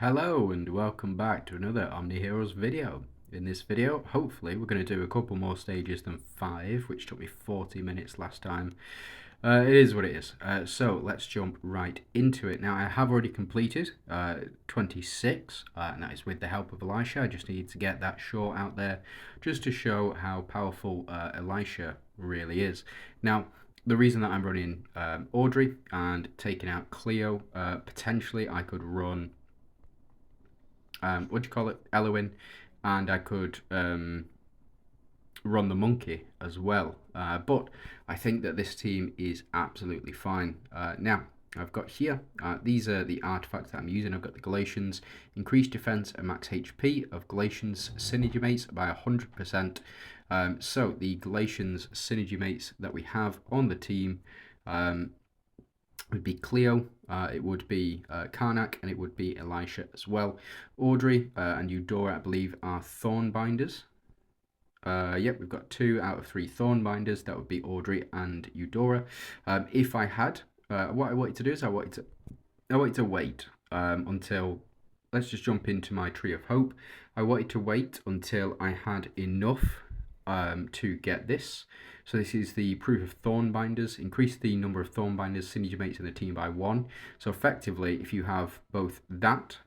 Hello and welcome back to another OmniHeroes video. In this video, hopefully, we're going to do a couple more stages than 5, which took me 40 minutes last time. It is what it is. So let's jump right into it. Now, I have already completed 26, and that is with the help of Elisha. I just needed to get that short out there just to show how powerful Elisha really is. Now, the reason that I'm running Audrey and taking out Cleo, potentially I could run Elowin, and I could run the monkey as well. But I think that this team is absolutely fine. Now, I've got here, these are the artifacts that I'm using. I've got the Galatians, increased defense and max HP of Galatians synergy mates by 100%. So the Galatians synergy mates that we have on the team would be Cleo, it would be Karnak, and it would be Elisha as well. Audrey and Eudora, I believe, are Thornbinders. Yep, we've got 2 out of 3 Thornbinders. That would be Audrey and Eudora. If I had, what I wanted to do is I wanted to wait until, let's just jump into my Tree of Hope. I wanted to wait until I had enough to get this. So this is the proof of Thornbinders. Increase the number of Thornbinders synergy mates in the team by 1. So effectively, if you have both that,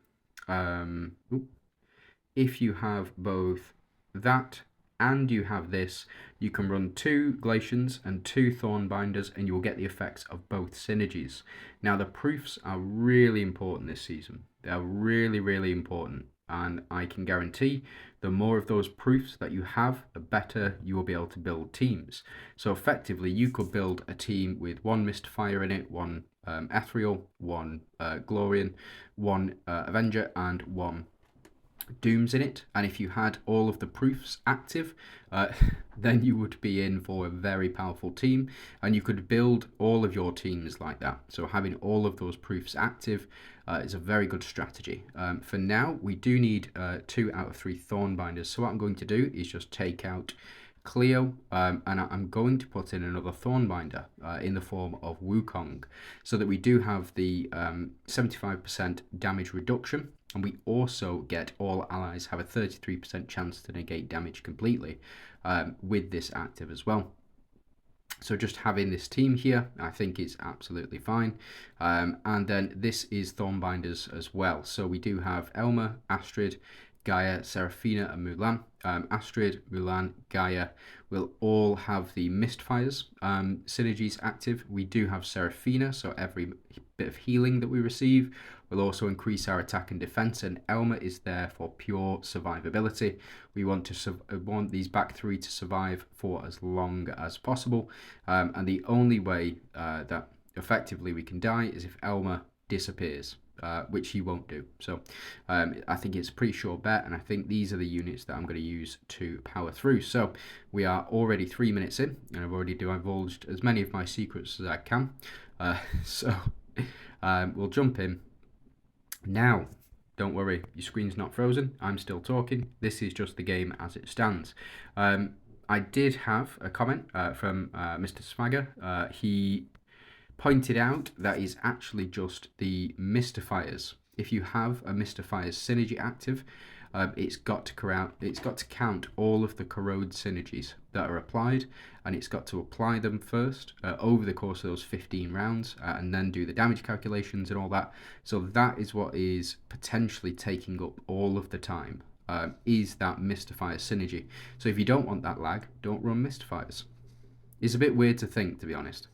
if you have both that and you have this, you can run 2 Galatians and 2 Thornbinders, and you will get the effects of both synergies. Now, the proofs are really important this season. They are really, really important. And I can guarantee the more of those proofs that you have, the better you will be able to build teams. So effectively, you could build a team with 1 Mystifier in it, 1 Ethereal, 1 Glorian, 1 Avenger, and 1 Dooms in it. And if you had all of the proofs active, then you would be in for a very powerful team, and you could build all of your teams like that. So having all of those proofs active is a very good strategy. For now, we do need 2 out of 3 Thornbinders. So what I'm going to do is just take out Cleo, and I'm going to put in another Thornbinder in the form of Wukong, so that we do have the 75% damage reduction, and we also get all allies have a 33% chance to negate damage completely with this active as well. So just having this team here, I think is absolutely fine. And then this is Thornbinders as well. So we do have Elma, Astrid, Gaia, Seraphina, and Mulan. Astrid, Mulan, Gaia will all have the Mistfires synergies active. We do have Seraphina, so every bit of healing that we receive will also increase our attack and defense, and Elma is there for pure survivability. We want these back 3 to survive for as long as possible, and the only way that effectively we can die is if Elma disappears. Which he won't do. So I think it's a pretty sure bet, and I think these are the units that I'm going to use to power through. So we are already 3 minutes in, and I've already divulged as many of my secrets as I can. So we'll jump in. Now, don't worry, your screen's not frozen. I'm still talking. This is just the game as it stands. I did have a comment from Mr. Swagger. He pointed out that is actually just the Mystifiers. If you have a Mystifiers synergy active, it's got to count all of the corrode synergies that are applied, and it's got to apply them first over the course of those 15 rounds, and then do the damage calculations and all that. So that is what is potentially taking up all of the time, is that Mystifier synergy. So if you don't want that lag, don't run Mystifiers. It's a bit weird to think, to be honest.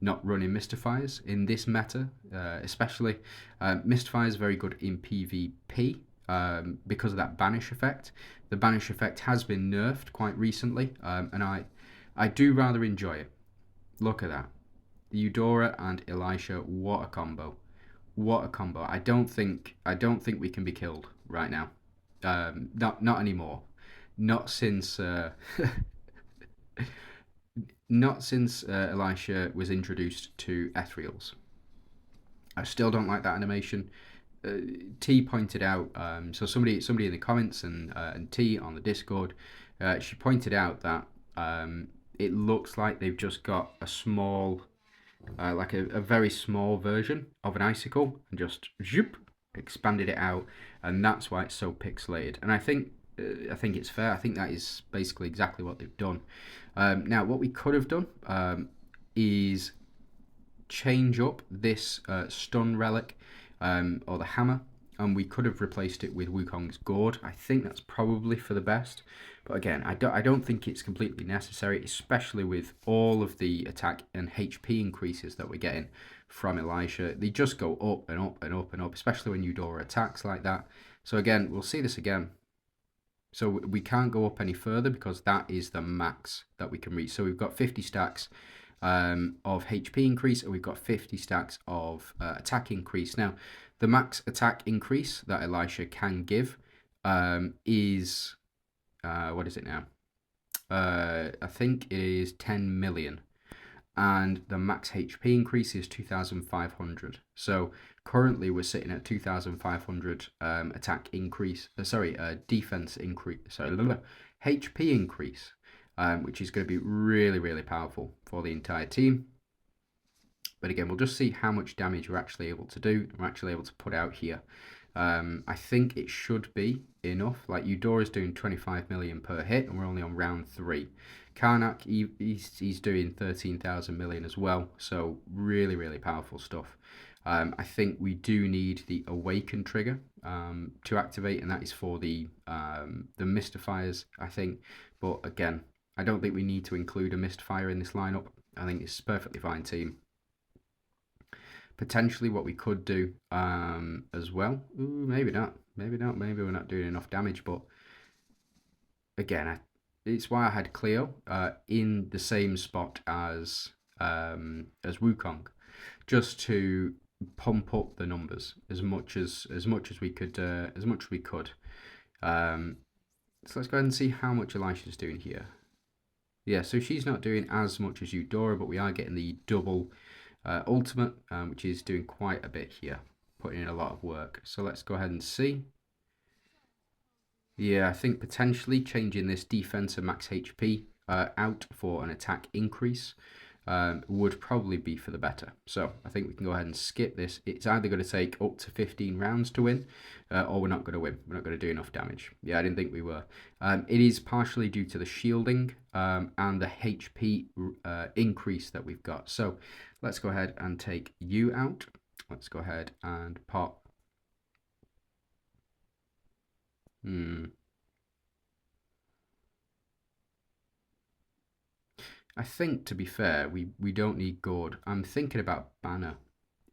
Not running Mystifiers in this meta, especially. Mystifier is very good in PvP because of that banish effect. The banish effect has been nerfed quite recently, and I do rather enjoy it. Look at that, Eudora and Elisha. What a combo! What a combo! I don't think we can be killed right now. Not anymore. Not since. Not since Elisha was introduced to Ethereals. I still don't like that animation. T pointed out, so somebody in the comments and T on the Discord, she pointed out that it looks like they've just got a small, like a very small version of an icicle, and just zoop, expanded it out, and that's why it's so pixelated. And I think it's fair. I think that is basically exactly what they've done. Now, what we could have done is change up this stun relic or the hammer, and we could have replaced it with Wukong's gourd. I think that's probably for the best, but again, I don't think it's completely necessary, especially with all of the attack and HP increases that we're getting from Elisha. They just go up and up and up and up, especially when Eudora attacks like that. So again, we'll see this again. So we can't go up any further because that is the max that we can reach. So we've got 50 stacks of HP increase, and we've got 50 stacks of attack increase. Now, the max attack increase that Elisha can give is, what is it now? I think it is 10 million. And the max HP increase is 2,500. So currently we're sitting at 2,500 attack increase. Defense increase. HP increase, which is going to be really, really powerful for the entire team. But again, we'll just see how much damage we're actually able to do. We're actually able to put out here. I think it should be enough. Like Eudora's doing 25 million per hit, and we're only on round 3. Karnak, he's doing 13,000 million as well. So really, really powerful stuff. I think we do need the Awaken trigger to activate, and that is for the Mystifiers, I think. But again, I don't think we need to include a Mystifier in this lineup. I think it's a perfectly fine team. Potentially what we could do as well. Ooh, maybe not. Maybe not. Maybe we're not doing enough damage. But again, it's why I had Cleo in the same spot as Wukong, just to pump up the numbers as much as we could. So let's go ahead and see how much Elisha's doing here. Yeah, so she's not doing as much as Eudora, but we are getting the double ultimate, which is doing quite a bit here, putting in a lot of work. So let's go ahead and see. Yeah, I think potentially changing this defense and max HP out for an attack increase would probably be for the better. So I think we can go ahead and skip this. It's either going to take up to 15 rounds to win, or we're not going to win. We're not going to do enough damage. Yeah, I didn't think we were. It is partially due to the shielding and the HP increase that we've got. So let's go ahead and take you out. Let's go ahead and pop. I think, to be fair, we don't need Gourd. I'm thinking about Banner,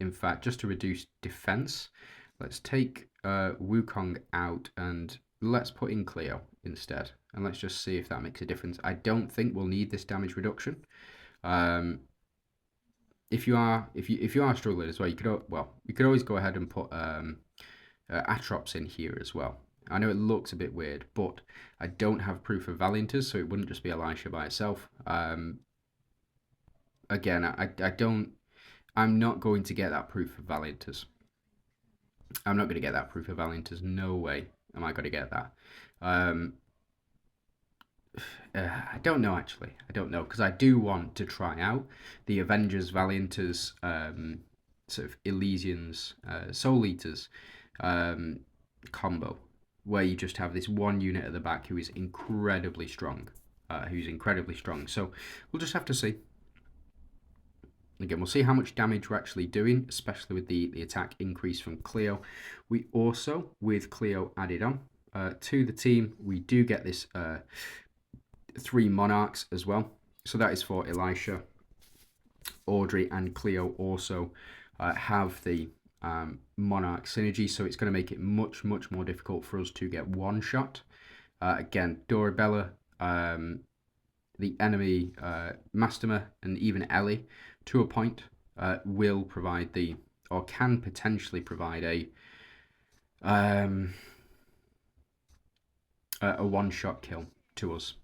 in fact, just to reduce defense. Let's take Wukong out and let's put in Cleo instead. And let's just see if that makes a difference. I don't think we'll need this damage reduction. If you are struggling as well, you could always go ahead and put Atrops in here as well. I know it looks a bit weird, but I don't have proof of Valianters, so it wouldn't just be Elisha by itself. Again, I'm not going to get that proof of Valianters. I'm not going to get that proof of Valianters. No way am I going to get that. I don't know, actually. I don't know, because I do want to try out the Avengers, Valianters, sort of Elysians, Soul Eaters combo, where you just have this one unit at the back who is incredibly strong. So we'll just have to see. Again, we'll see how much damage we're actually doing, especially with the attack increase from Cleo. We also, with Cleo added on to the team, we do get this 3 Monarchs as well. So that is for Elisha, Audrey, and Cleo also have the Monarch synergy, so it's going to make it much more difficult for us to get one shot. Again, Dorabella, the enemy Masterma, and even Ellie, to a point, will provide or can potentially provide a one-shot kill to us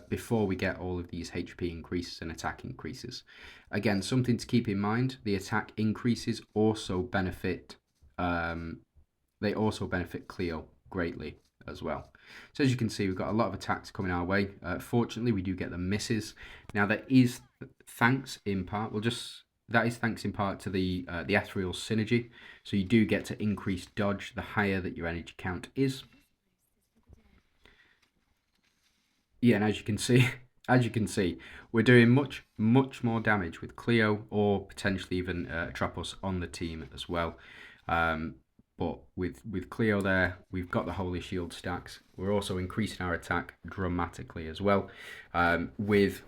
before we get all of these HP increases and attack increases. Again, something to keep in mind: the attack increases also benefit. They also benefit Cleo greatly as well. So as you can see, we've got a lot of attacks coming our way. Fortunately, we do get the misses. Now there is thanks in part. We'll just that is thanks in part to the ethereal synergy. So you do get to increase dodge the higher that your energy count is. Yeah, and as you can see, as you can see, we're doing much more damage with Cleo or potentially even Tropos on the team as well. But with Cleo there, we've got the Holy Shield stacks. We're also increasing our attack dramatically as well. With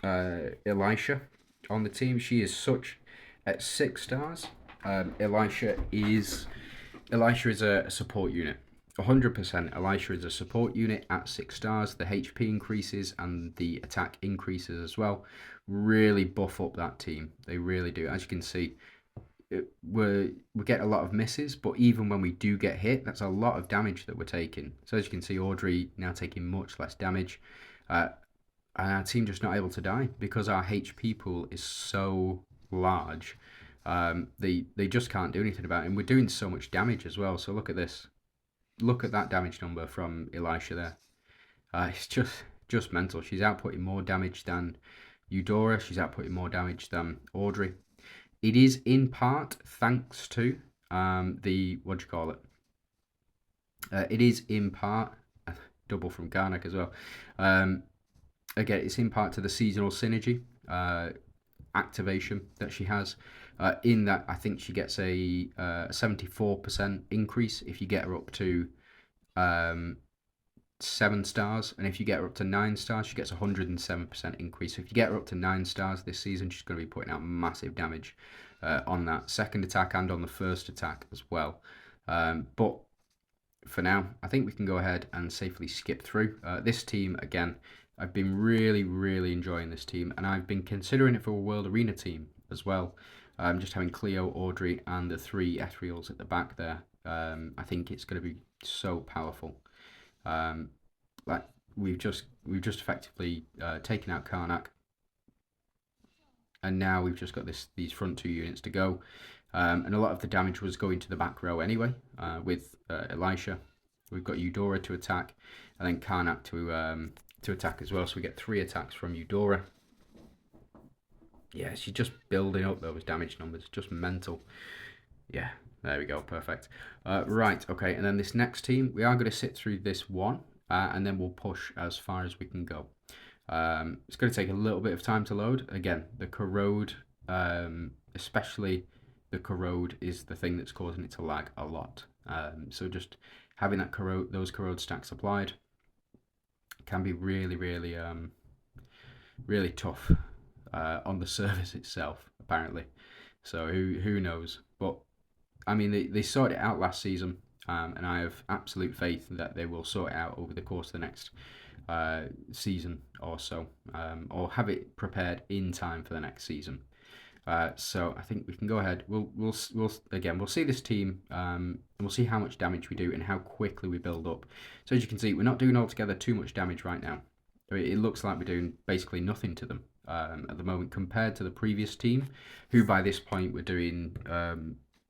Elisha on the team, she is such at 6 stars. Elisha is a support unit. 100% Elisha is a support unit at 6 stars. The HP increases and the attack increases as well. Really buff up that team. They really do. As you can see, we get a lot of misses, but even when we do get hit, that's a lot of damage that we're taking. So as you can see, Audrey now taking much less damage. And our team just not able to die because our HP pool is so large. They just can't do anything about it. And we're doing so much damage as well. So look at this. Look at that damage number from Elisha there. It's just mental. She's outputting more damage than Eudora. She's outputting more damage than Audrey. It is in part thanks to the, what do you call it? It is in part, double from Garnak as well. Again, it's in part to the seasonal synergy activation that she has. In that, I think she gets a 74% increase if you get her up to 7 stars, and if you get her up to 9 stars, she gets a 107% increase. So if you get her up to 9 stars this season, she's going to be putting out massive damage on that second attack and on the first attack as well. But for now, I think we can go ahead and safely skip through. This team, again, I've been really enjoying this team, and I've been considering it for a World Arena team as well. Just having Cleo, Audrey, and the 3 ethereals at the back there. I think it's going to be so powerful. Like we've just effectively taken out Karnak, and now we've just got these front 2 units to go. And a lot of the damage was going to the back row anyway. With Elisha, we've got Eudora to attack, and then Karnak to attack as well. So we get 3 attacks from Eudora. Yeah, she's just building up those damage numbers, just mental. Yeah, there we go, perfect. Right, okay, and then this next team, we are going to sit through this one, and then we'll push as far as we can go. It's going to take a little bit of time to load. Again, the corrode, especially the corrode, is the thing that's causing it to lag a lot. So just having that those corrode stacks applied can be really tough on the service itself, apparently. So who knows? But I mean, they sorted it out last season, and I have absolute faith that they will sort it out over the course of the next season or so, or have it prepared in time for the next season. So I think we can go ahead. We'll see this team, and we'll see how much damage we do and how quickly we build up. So as you can see, we're not doing altogether too much damage right now. It looks like we're doing basically nothing to them at the moment compared to the previous team, who by this point were doing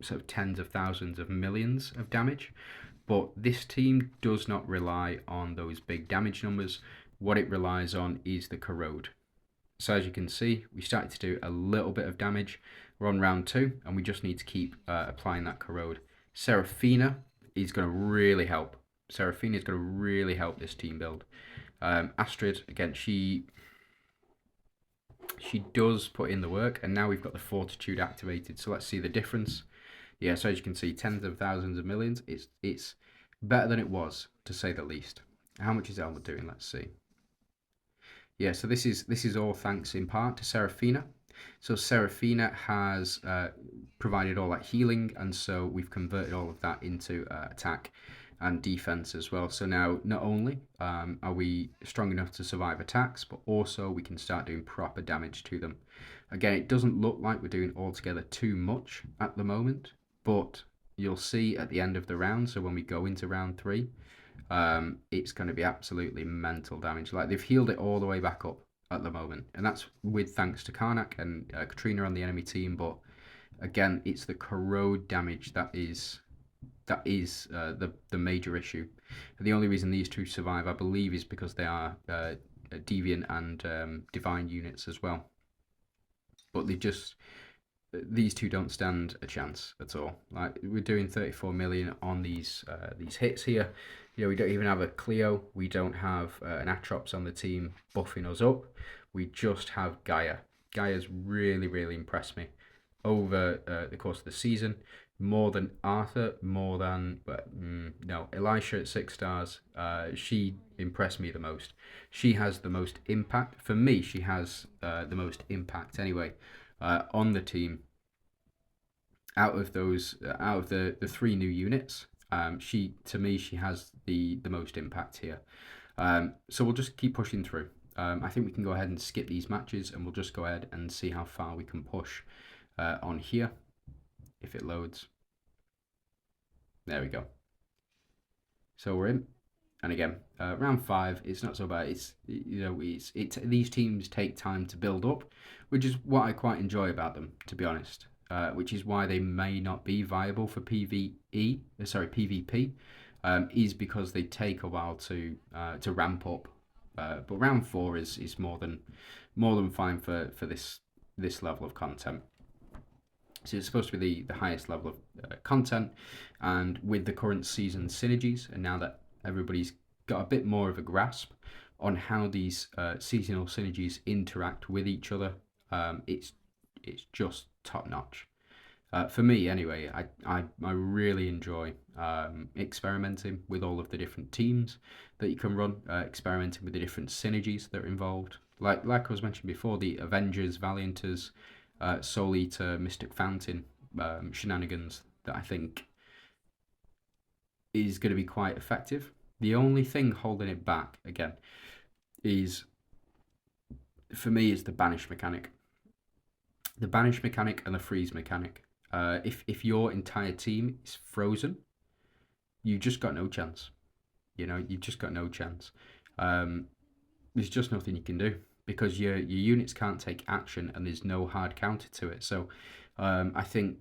sort of tens of thousands of millions of damage. But this team does not rely on those big damage numbers. What it relies on is the corrode. So as you can see, we started to do a little bit of damage. We're on round 2, and we just need to keep applying that corrode. Seraphina is going to really help. Seraphina is going to really help this team build. Astrid, again, she does put in the work, and now we've got the fortitude activated. So let's see the difference. Yeah, so as you can see, tens of thousands of millions. It's better than it was, to say the least. How much is Elma doing? Let's see. Yeah, so this is all thanks in part to Seraphina. So Seraphina has provided all that healing, and so we've converted all of that into attack and defense as well. So now not only are we strong enough to survive attacks, but also we can start doing proper damage to them. Again, it doesn't look like we're doing altogether too much at the moment, but you'll see at the end of the round, so when we go into round 3, it's going to be absolutely mental damage. Like, they've healed it all the way back up at the moment, and that's with thanks to Karnak and Katrina on the enemy team. But again, it's the corrode damage that is the major issue. And the only reason these 2 survive, I believe, is because they are deviant and divine units as well. But these two don't stand a chance at all. Like, we're doing 34 million on these hits here. You know, we don't even have a Cleo. We don't have an Atrox on the team buffing us up. We just have Gaia. Gaia's really, really impressed me over the course of the season. More than Arthur, more than no, Elisha at 6 stars. She impressed me the most. She has the most impact for me. She has the most impact anyway on the team. Out of the 3 new units, she has the most impact here. So we'll just keep pushing through. I think we can go ahead and skip these matches, and we'll just go ahead and see how far we can push on here. If it loads. There we go. So we're in. And again, round 5, it's not so bad. It's, you know, these teams take time to build up, which is what I quite enjoy about them, to be honest. Which is why they may not be viable for PvP, is because they take a while to ramp up. But round 4 is more than fine for this level of content. So it's supposed to be the highest level of content, and with the current season synergies, and now that everybody's got a bit more of a grasp on how these seasonal synergies interact with each other, it's just top notch. For me, anyway, I really enjoy experimenting with all of the different teams that you can run, experimenting with the different synergies that are involved. Like I was mentioning before, the Avengers, Valianters, Soul Eater, Mystic Fountain shenanigans that I think is going to be quite effective. The only thing holding it back, again, is, for me, is the banish mechanic. The banish mechanic and the freeze mechanic. If your entire team is frozen, you've just got no chance. You know, you've just got no chance. There's just nothing you can do, because your units can't take action, and there's no hard counter to it. So I think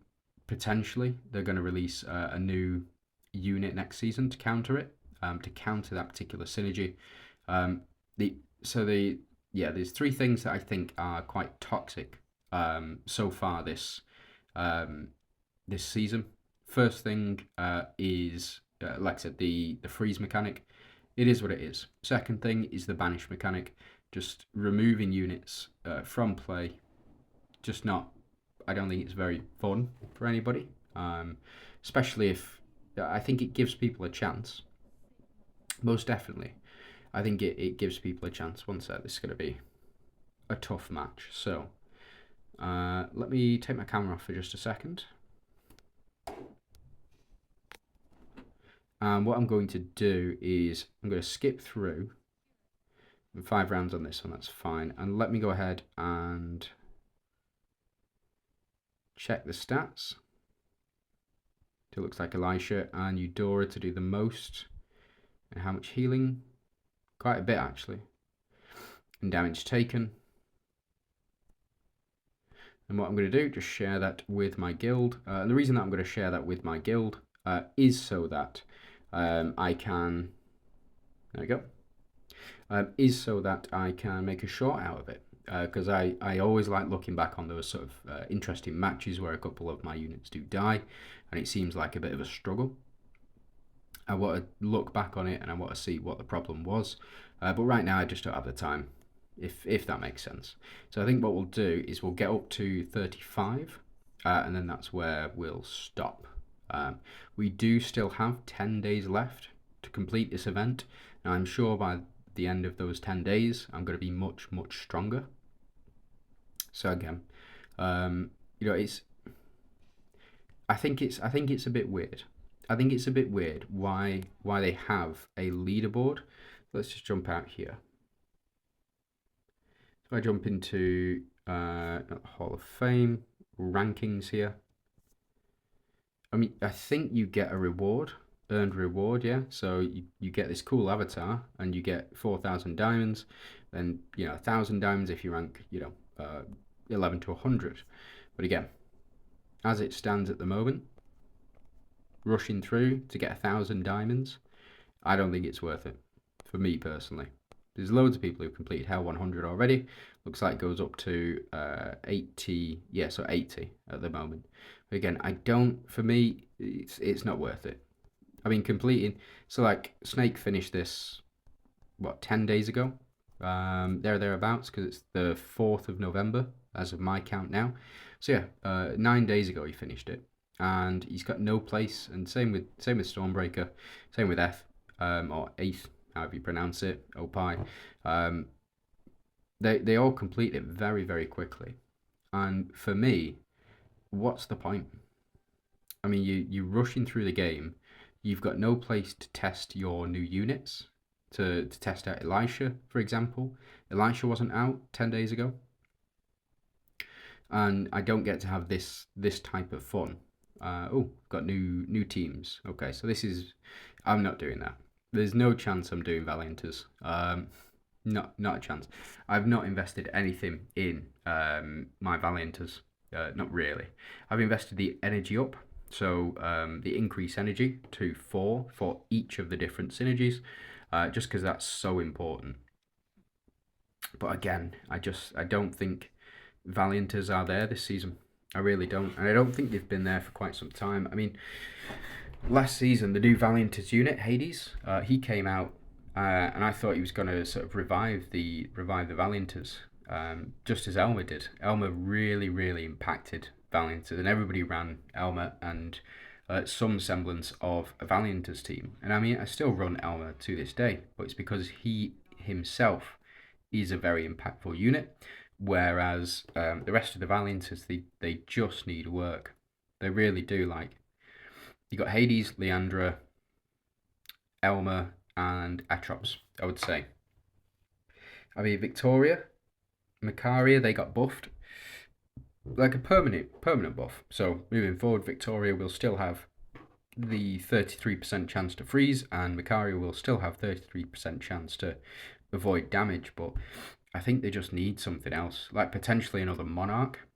potentially they're going to release a new unit next season to counter it, to counter that particular synergy. There's 3 things that I think are quite toxic so far this season. First thing is, like I said, the freeze mechanic. It is what it is. Second thing is the banish mechanic. Just removing units from play. Just not. I don't think it's very fun for anybody. Especially if I think it gives people a chance. Most definitely, I think it gives people a chance. One sec. This is going to be a tough match. So let me take my camera off for just a second. And what I'm going to do is I'm going to skip through 5 rounds on this one. That's fine. And let me go ahead and check the stats. It looks like Elisha and Eudora to do the most. And how much healing? Quite a bit, actually. And damage taken. And what I'm going to do, just share that with my guild. And the reason that I'm going to share that with my guild is so that I can... There we go. Is so that I can make a short out of it. Because I always like looking back on those sort of interesting matches where a couple of my units do die, and it seems like a bit of a struggle. I want to look back on it, and I want to see what the problem was. But right now I just don't have the time, if that makes sense. So I think what we'll do is we'll get up to 35, and then that's where we'll stop. We do still have 10 days left to complete this event. Now I'm sure by the end of those 10 days I'm going to be much stronger. So again, you know, I think it's a bit weird. I think it's a bit weird why they have a leaderboard. Let's just jump out here. So I jump into Hall of Fame rankings here. I mean, I think you get a reward, earned reward, yeah. So you get this cool avatar, and you get 4,000 diamonds. Then 1,000 diamonds if you rank 11 to 100. But again, as it stands at the moment, rushing through to get 1,000 diamonds, I don't think it's worth it for me personally. There's loads of people who've completed Hell 100 already. Looks like it goes up to 80. Yeah, so 80 at the moment. But again, for me, it's not worth it. I mean, completing. So like Snake finished this, what, 10 days ago? Thereabouts, because it's the 4th of November as of my count now. So yeah, 9 days ago he finished it, and he's got no place. And same with Stormbreaker, same with F, or Aeth, however you pronounce it, Opie. Um, they all complete it very, very quickly. And for me, what's the point? I mean, you're rushing through the game. You've got no place to test your new units, to test out Elisha, for example. Elisha wasn't out 10 days ago. And I don't get to have this type of fun. Got new teams. Okay, so I'm not doing that. There's no chance I'm doing Valianters. Not a chance. I've not invested anything in my Valianters. Not really. I've invested the energy up, so the increase energy to 4 for each of the different synergies, just because that's so important. But again, I don't think Valianters are there this season. I really don't, and I don't think they've been there for quite some time. I mean, last season the new Valianters unit, Hades, he came out, and I thought he was going to sort of revive the Valianters, just as Elmer did. Elmer really impacted Valianters, and everybody ran Elmer and some semblance of a Valianters team. And I mean, I still run Elmer to this day, but it's because he himself is a very impactful unit. Whereas the rest of the Valianters, they just need work. They really do. Like, you got Hades, Leandra, Elmer, and Atrops, I would say. I mean, Victoria, Macaria, they got buffed. Like a permanent buff. So moving forward, Victoria will still have the 33% chance to freeze, and Macaria will still have 33% chance to avoid damage, but I think they just need something else, like potentially another Monarch.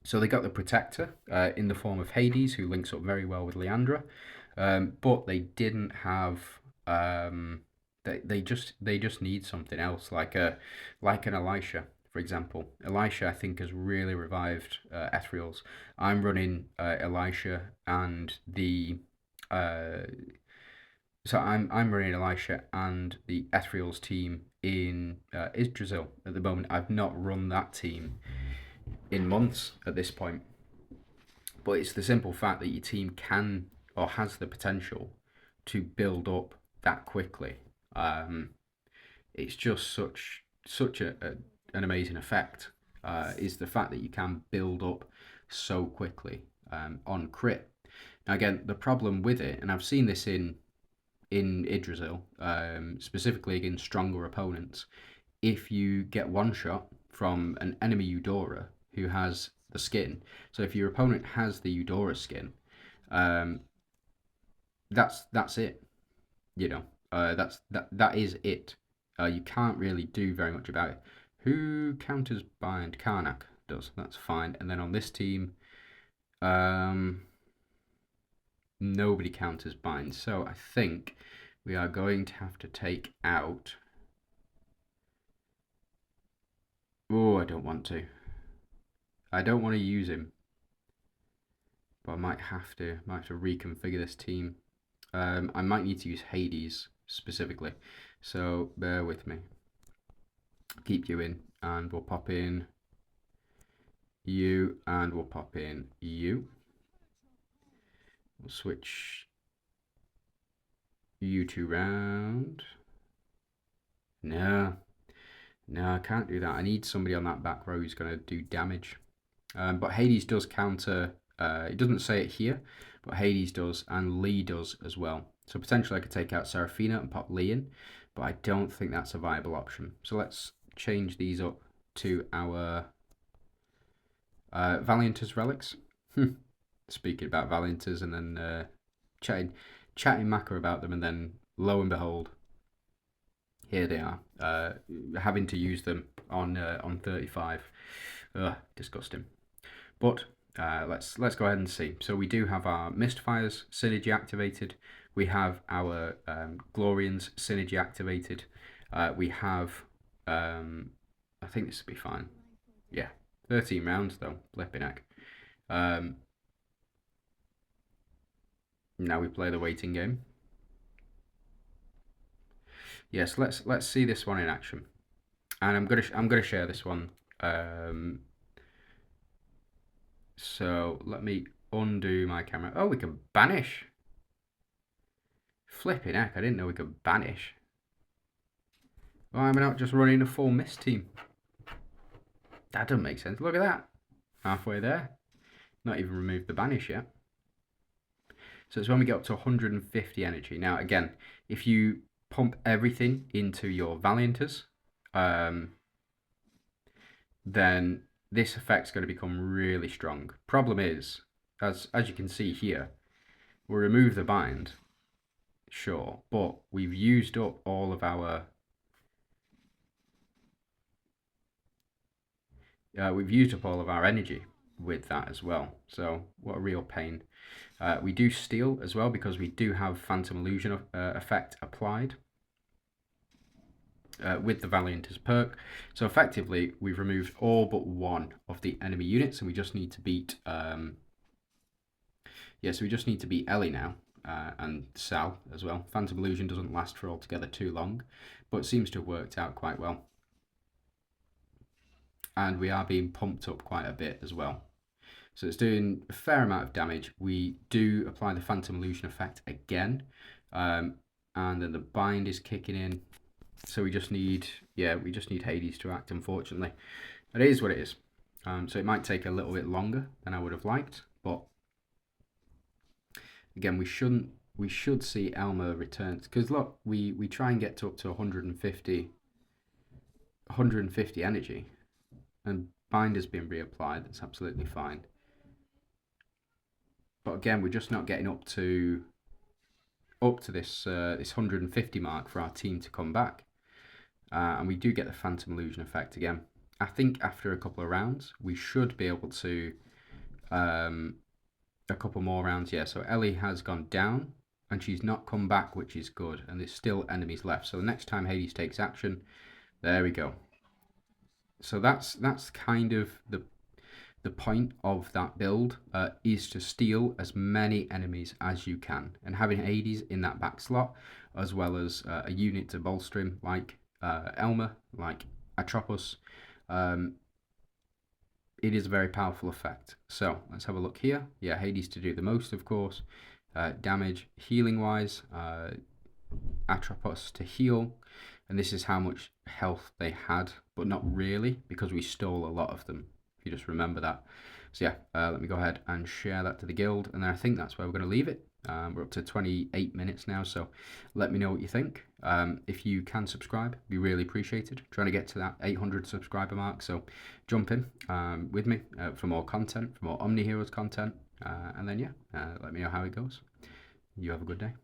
So they got the Protector in the form of Hades, who links up very well with Leandra, but they didn't have. They just need something else, like an Elisha, for example. Elisha, I think, has really revived Ethereals. I'm running Elisha and the. So I'm running Elisha and the Ethereals team in Yggdrasil at the moment. I've not run that team in months at this point. But it's the simple fact that your team can or has the potential to build up that quickly. It's just such an amazing effect. Is the fact that you can build up so quickly on crit. Now again, the problem with it, and I've seen this in Yggdrasil, specifically against stronger opponents, if you get one shot from an enemy Eudora who has the skin, so if your opponent has the Eudora skin, that's it. You know, that is it. You can't really do very much about it. Who counters bind? Karnak does. That's fine. And then on this team, nobody counters bind. So I think we are going to have to take out. Oh, I don't want to. I don't want to use him, but I might have to reconfigure this team. I might need to use Hades specifically, so bear with me. Keep you in, and we'll pop in you, and we'll pop in you. We'll switch you two round. No, I can't do that. I need somebody on that back row who's going to do damage. But Hades does counter. It doesn't say it here, but Hades does, and Lee does as well. So potentially I could take out Seraphina and pop Lee in, but I don't think that's a viable option. So let's change these up to our Valianters relics. Speaking about Valianters, and then chatting Macca about them, and then lo and behold, here they are, having to use them on 35. Ugh, disgusting. But let's go ahead and see. So we do have our Mistfires synergy activated. We have our Glorians synergy activated. We have, I think this will be fine. Yeah, 13 rounds though, flipping heck. Now we play the waiting game. Yes, let's see this one in action. And I'm gonna share this one. So let me undo my camera. Oh, we can banish. Flipping heck, I didn't know we could banish. Why am I not just running a full mist team? That doesn't make sense. Look at that. Halfway there. Not even removed the banish yet. So it's when we get up to 150 energy. Now, again, if you pump everything into your Valianters, then this effect's going to become really strong. Problem is, as you can see here, we'll remove the bind, sure, but we've used up all of our energy with that as well. So what a real pain. We do steal as well because we do have Phantom Illusion effect applied with the Valiant's perk. So effectively, we've removed all but one of the enemy units, and we just need to beat. So we just need to beat Ellie now, and Sal as well. Phantom Illusion doesn't last for altogether too long, but seems to have worked out quite well. And we are being pumped up quite a bit as well. So it's doing a fair amount of damage. We do apply the Phantom Illusion effect again, and then the bind is kicking in. So we just need Hades to act, unfortunately. It is what it is. So it might take a little bit longer than I would have liked, but again, we should see Elma return, because look, we try and get to up to 150 energy, and bind has been reapplied. That's absolutely fine. But again, we're just not getting up to this 150 mark for our team to come back. And we do get the Phantom Illusion effect again. I think after a couple of rounds, we should be able to, a couple more rounds, yeah. So Ellie has gone down, and she's not come back, which is good. And there's still enemies left. So the next time Hades takes action, there we go. So that's kind of the point of that build, is to steal as many enemies as you can. And having Hades in that back slot, as well as a unit to bolster him, like Elma, like Atropos, it is a very powerful effect. So let's have a look here. Yeah, Hades to do the most, of course. Damage, healing wise, Atropos to heal, and this is how much health they had, but not really, because we stole a lot of them, if you just remember that. So yeah, let me go ahead and share that to the guild, and then I think that's where we're going to leave it. We're up to 28 minutes now, so let me know what you think. If you can subscribe, be really appreciated. Trying to get to that 800 subscriber mark, so jump in with me for more content, for more OmniHeroes content, and then yeah, let me know how it goes. You have a good day.